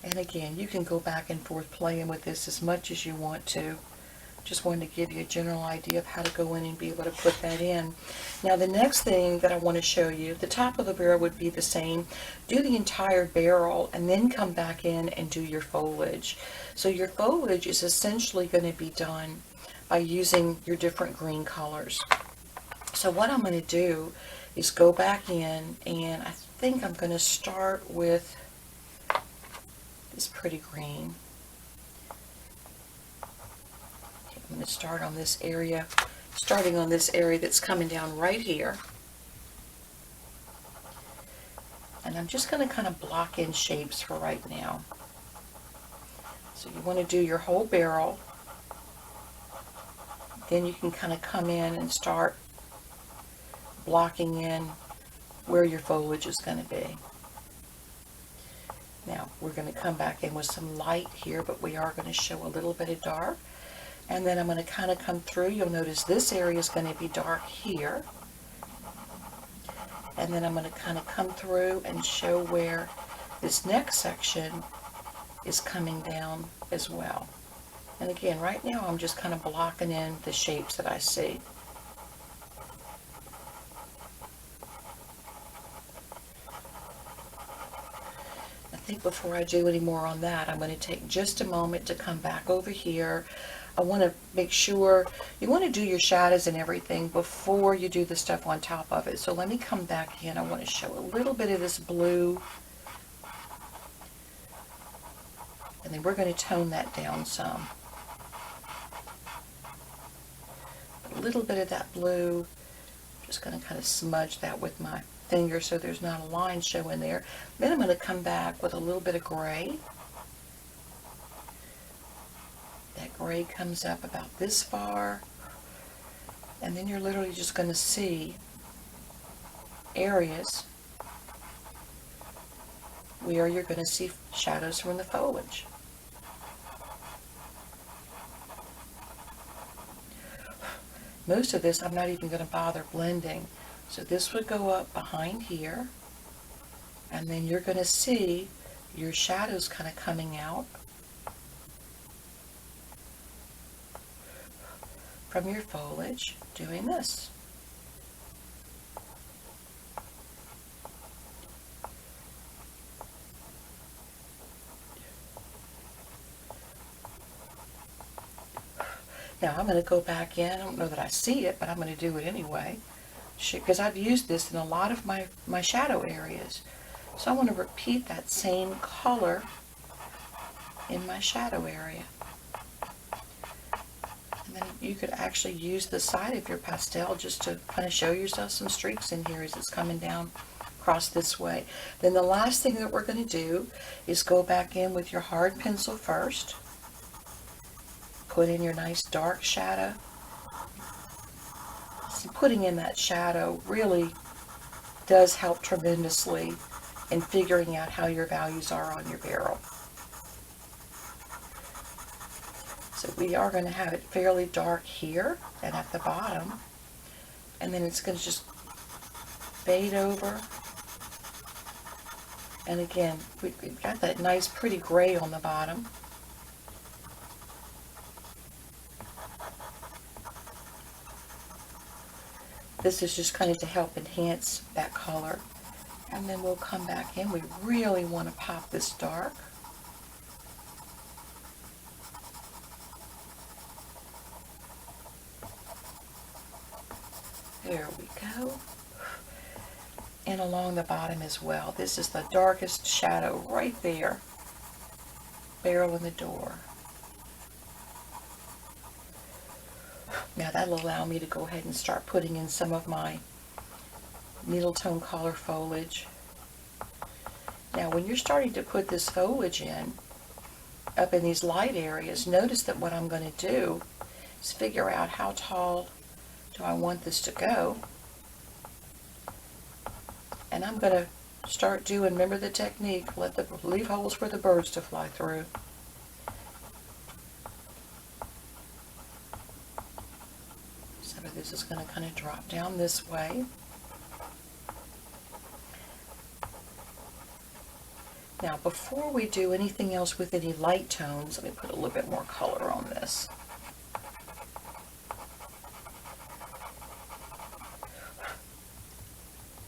A: And again, you can go back and forth playing with this as much as you want to. Just wanted to give you a general idea of how to go in and be able to put that in. Now the next thing that I want to show you, the top of the barrel would be the same. Do the entire barrel and then come back in and do your foliage. So your foliage is essentially going to be done by using your different green colors. So what I'm going to do is go back in, and I think I'm going to start with this pretty green. I'm going to start on this area, starting on this area that's coming down right here. And I'm just going to kind of block in shapes for right now. So you want to do your whole barrel. Then you can kind of come in and start blocking in where your foliage is going to be. Now we're going to come back in with some light here, but we are going to show a little bit of dark. And then I'm going to kind of come through. You'll notice this area is going to be dark here. And then I'm going to kind of come through and show where this next section is coming down as well. And again, right now I'm just kind of blocking in the shapes that I see. I think before I do any more on that, I'm going to take just a moment to come back over here. I want to make sure you want to do your shadows and everything before you do the stuff on top of it. So let me come back in. I want to show a little bit of this blue. And then we're going to tone that down some. A little bit of that blue. Just going to kind of smudge that with my finger so there's not a line showing there. Then I'm going to come back with a little bit of gray. That gray comes up about this far, and then you're literally just going to see areas where you're going to see shadows from the foliage. Most of this I'm not even going to bother blending. So this would go up behind here, and then you're going to see your shadows kind of coming out. from your foliage doing this. Now I'm going to go back in. I don't know that I see it, but I'm going to do it anyway, because I've used this in a lot of my shadow areas. So I want to repeat that same color in my shadow area. And then you could actually use the side of your pastel just to kind of show yourself some streaks in here as it's coming down across this way. Then the last thing that we're going to do is go back in with your hard pencil first. Put in your nice dark shadow. So putting in that shadow really does help tremendously in figuring out how your values are on your barrel. So we are going to have it fairly dark here and at the bottom, and then it's going to just fade over. And again, we've got that nice pretty gray on the bottom. This is just kind of to help enhance that color. And then we'll come back in. We really want to pop this dark. There we go. And along the bottom as well. This is the darkest shadow right there. Barrel in the door. Now that'll allow me to go ahead and start putting in some of my needle tone color foliage. Now when you're starting to put this foliage in, up in these light areas, notice that what I'm going to do is figure out how tall do I want this to go. And I'm going to start doing, remember the technique, leave holes for the birds to fly through. This is going to kind of drop down this way. Now before we do anything else with any light tones, let me put a little bit more color on this.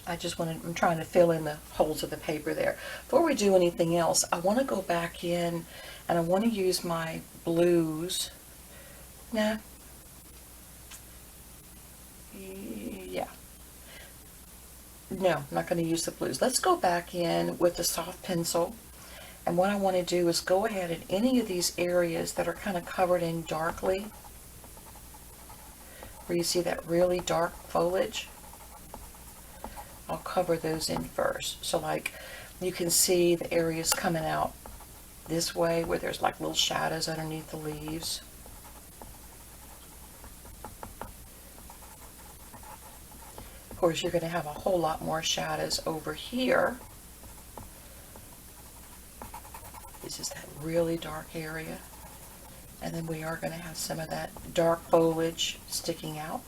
A: I'm trying to fill in the holes of the paper there. Before we do anything else, I want to go back in and I want to use my blues. Yeah. No, I'm not going to use the blues. Let's go back in with the soft pencil. And what I want to do is go ahead in any of these areas that are kind of covered in darkly, where you see that really dark foliage. I'll cover those in first. So like you can see the areas coming out this way where there's like little shadows underneath the leaves. Of course, you're going to have a whole lot more shadows over here. This is that really dark area. And then we are going to have some of that dark foliage sticking out.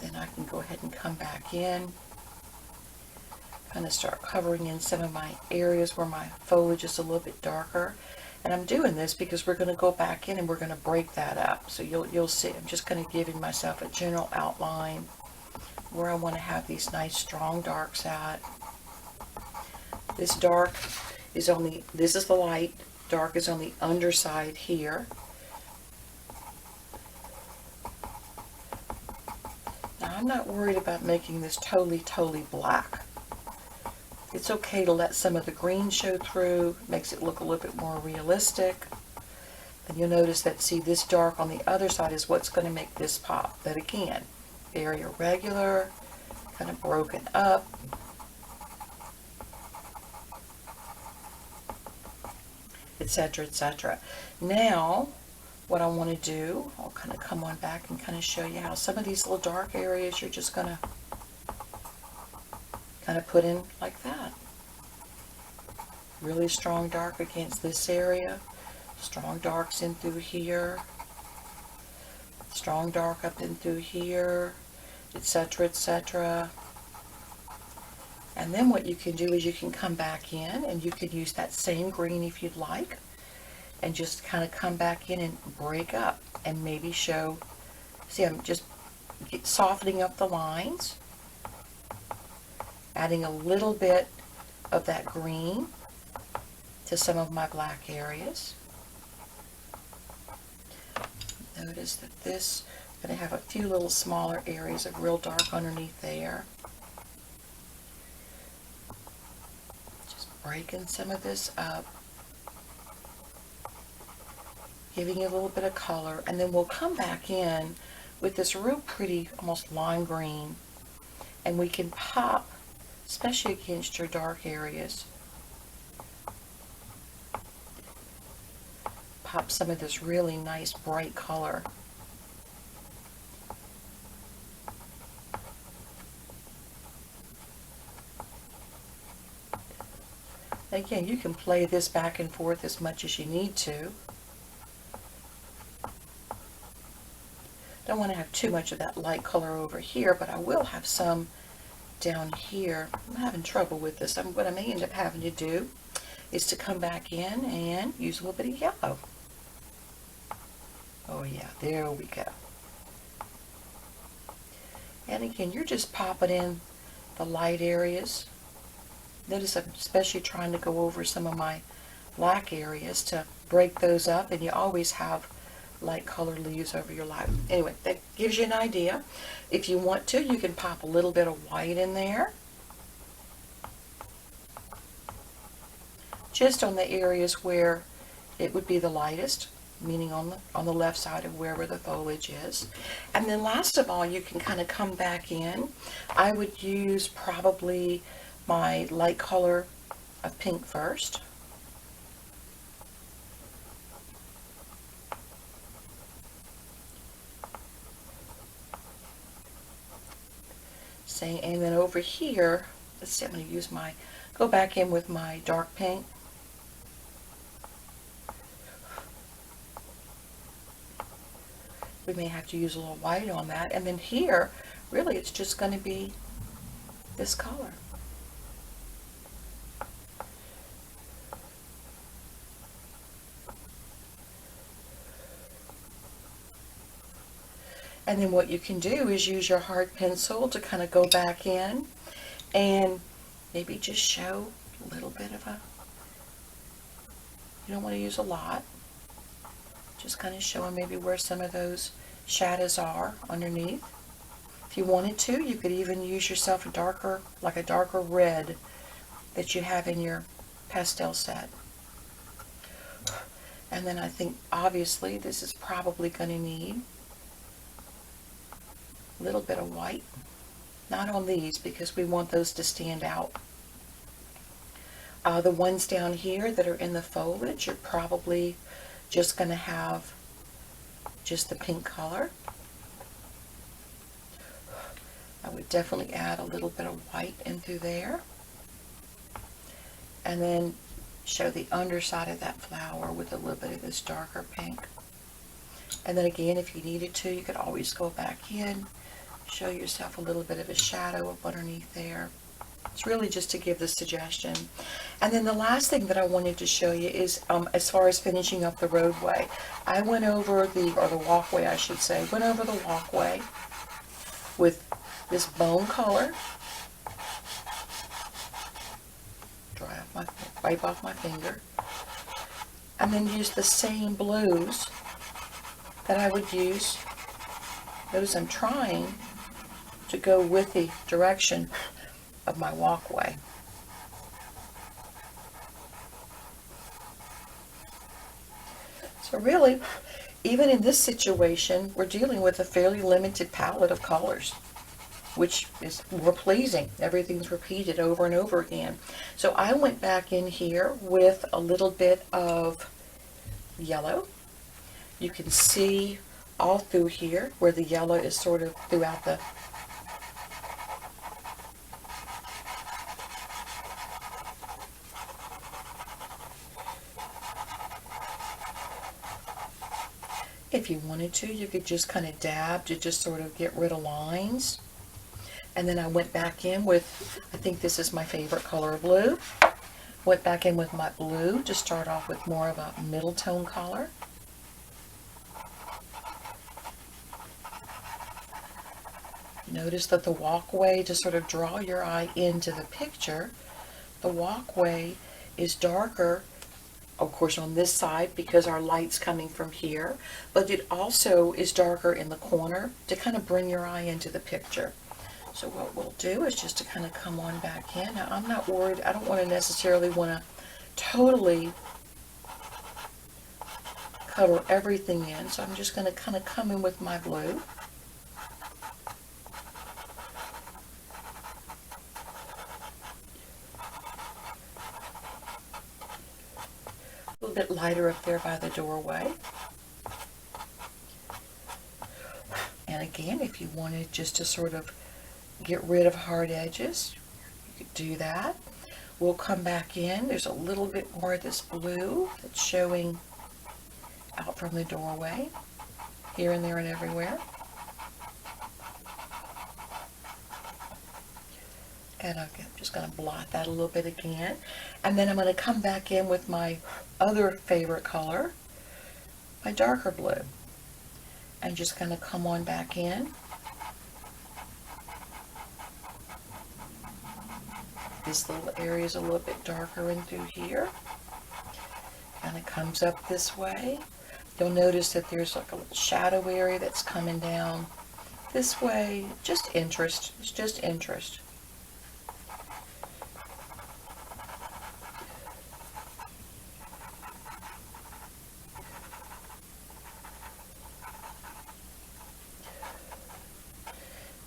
A: Then I can go ahead and come back in, kind of start covering in some of my areas where my foliage is a little bit darker. And I'm doing this because we're going to go back in and we're going to break that up. So you'll see, I'm just kind of giving myself a general outline where I want to have these nice strong darks at. This dark is this is the light, dark is on the underside here. Now I'm not worried about making this totally black. It's okay to let some of the green show through, makes it look a little bit more realistic. And you'll notice that, see, this dark on the other side is what's going to make this pop. But again, very irregular, kind of broken up. Etc., etc. Now, what I want to do, I'll kind of come on back and kind of show you how some of these little dark areas you're just going to kind of put in like that. Really strong dark against this area, strong darks in through here, strong dark up in through here, etc., etc. And then what you can do is you can come back in and you can use that same green if you'd like, and just kind of come back in and break up and maybe show, see, I'm just softening up the lines, adding a little bit of that green to some of my black areas. Notice that this, I'm going to have a few little smaller areas of real dark underneath there. Just breaking some of this up, giving it a little bit of color, and then we'll come back in with this real pretty, almost lime green, and we can pop, especially against your dark areas, pop some of this really nice bright color. Again, you can play this back and forth as much as you need to. Don't want to have too much of that light color over here, but I will have some down here. I'm having trouble with this. What I may end up having to do is to come back in and use a little bit of yellow. Oh yeah, there we go. And again, you're just popping in the light areas. Notice I'm especially trying to go over some of my black areas to break those up, and you always have light colored leaves over your light. Anyway, that gives you an idea. If you want to, you can pop a little bit of white in there, just on the areas where it would be the lightest, meaning on the left side of wherever the foliage is. And then last of all, you can kind of come back in. I would use probably my light color of pink first. And then over here, let's see, I'm going to use go back in with my dark pink. We may have to use a little white on that. And then here, really it's just going to be this color. And then what you can do is use your hard pencil to kind of go back in and maybe just show a little bit of you don't want to use a lot, just kind of showing maybe where some of those shadows are underneath. If you wanted to, you could even use yourself a darker red that you have in your pastel set. And then I think obviously this is probably going to need a little bit of white, not on these because we want those to stand out. The ones down here that are in the foliage are probably just going to have just the pink color. I would definitely add a little bit of white in through there, and then show the underside of that flower with a little bit of this darker pink. And then again, if you needed to, you could always go back in, show yourself a little bit of a shadow up underneath there. It's really just to give the suggestion. And then the last thing that I wanted to show you is as far as finishing up the roadway. I went over the walkway, I should say, went over the walkway with this bone color. Wipe off my finger. And then use the same blues that I would use. Notice I'm trying to go with the direction of my walkway. So really, even in this situation, we're dealing with a fairly limited palette of colors, which is more pleasing. Everything's repeated over and over again. So I went back in here with a little bit of yellow. You can see all through here where the yellow is sort of throughout the If you wanted to, you could just kind of dab to just sort of get rid of lines. And then I went back in with, I think this is my favorite color, blue. Went back in with my blue to start off with more of a middle tone color. Notice that the walkway, to sort of draw your eye into the picture, the walkway is darker, of course, on this side because our light's coming from here, but it also is darker in the corner to kind of bring your eye into the picture. So what we'll do is just to kind of come on back in. Now, I'm not worried. I don't want to necessarily want to totally cover everything in, so I'm just going to kind of come in with my blue. A little bit lighter up there by the doorway. And again, if you wanted just to sort of get rid of hard edges, you could do that. We'll come back in. There's a little bit more of this blue that's showing out from the doorway, here and there and everywhere. And I'm just going to blot that a little bit again. And then I'm going to come back in with my other favorite color, my darker blue. And just going to come on back in. This little area is a little bit darker in through here. And it comes up this way. You'll notice that there's like a little shadow area that's coming down this way. Just interest. It's just interest.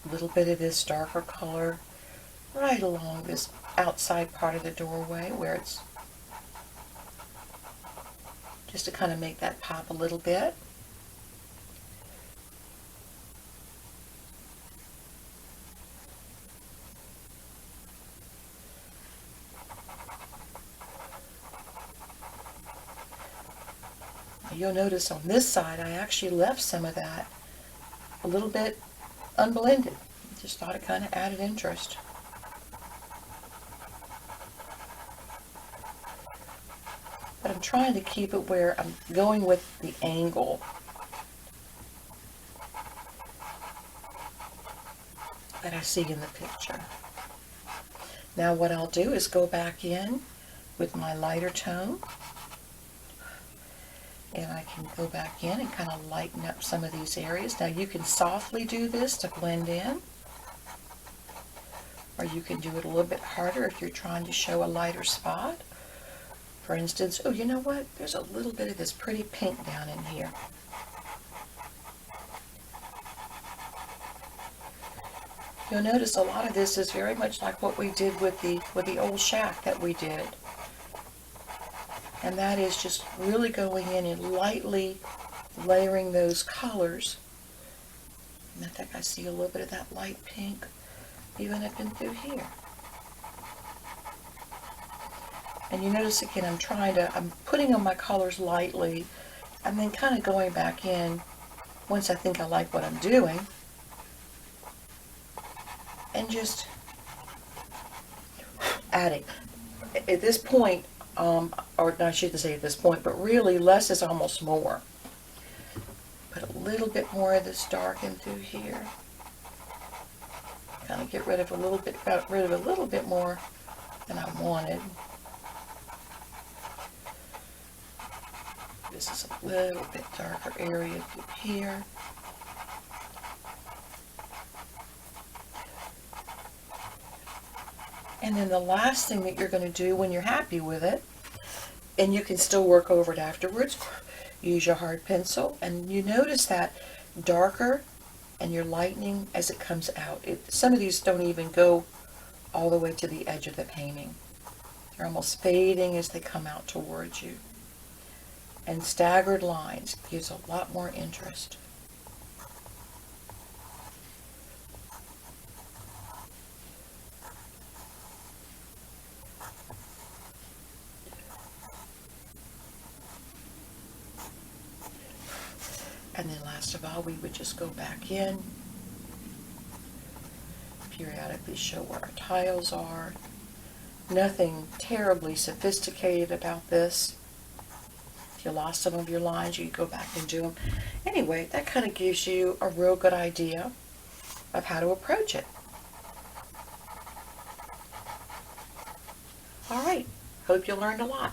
A: A little bit of this darker color right along this outside part of the doorway where it's just to kind of make that pop a little bit. You'll notice on this side I actually left some of that a little bit unblended. Just thought it kind of added interest. But I'm trying to keep it where I'm going with the angle. That I see in the picture. Now what I'll do is go back in with my lighter tone. And I can go back in and kind of lighten up some of these areas. Now you can softly do this to blend in. Or you can do it a little bit harder if you're trying to show a lighter spot. For instance, oh, you know what? There's a little bit of this pretty pink down in here. You'll notice a lot of this is very much like what we did with the old shack that we did. And that is just really going in and lightly layering those colors. And I think I see a little bit of that light pink even up in through here. And you notice again, I'm putting on my colors lightly and then kind of going back in once I think I like what I'm doing. And just adding. At this point, or I shouldn't say at this point, but really less is almost more. Put a little bit more of this dark in through here. Kind of get rid of a little bit, got rid of a little bit more than I wanted. This is a little bit darker area through here. And then the last thing that you're going to do when you're happy with it, and you can still work over it afterwards, use your hard pencil, and you notice that darker and you're lightening as it comes out. Some of these don't even go all the way to the edge of the painting. They're almost fading as they come out towards you. And staggered lines gives a lot more interest. And then last of all, we would just go back in, periodically show where our tiles are, Nothing terribly sophisticated about this. If you lost some of your lines, you could go back and do them. Anyway, that kind of gives you a real good idea of how to approach it. All right, hope you learned a lot.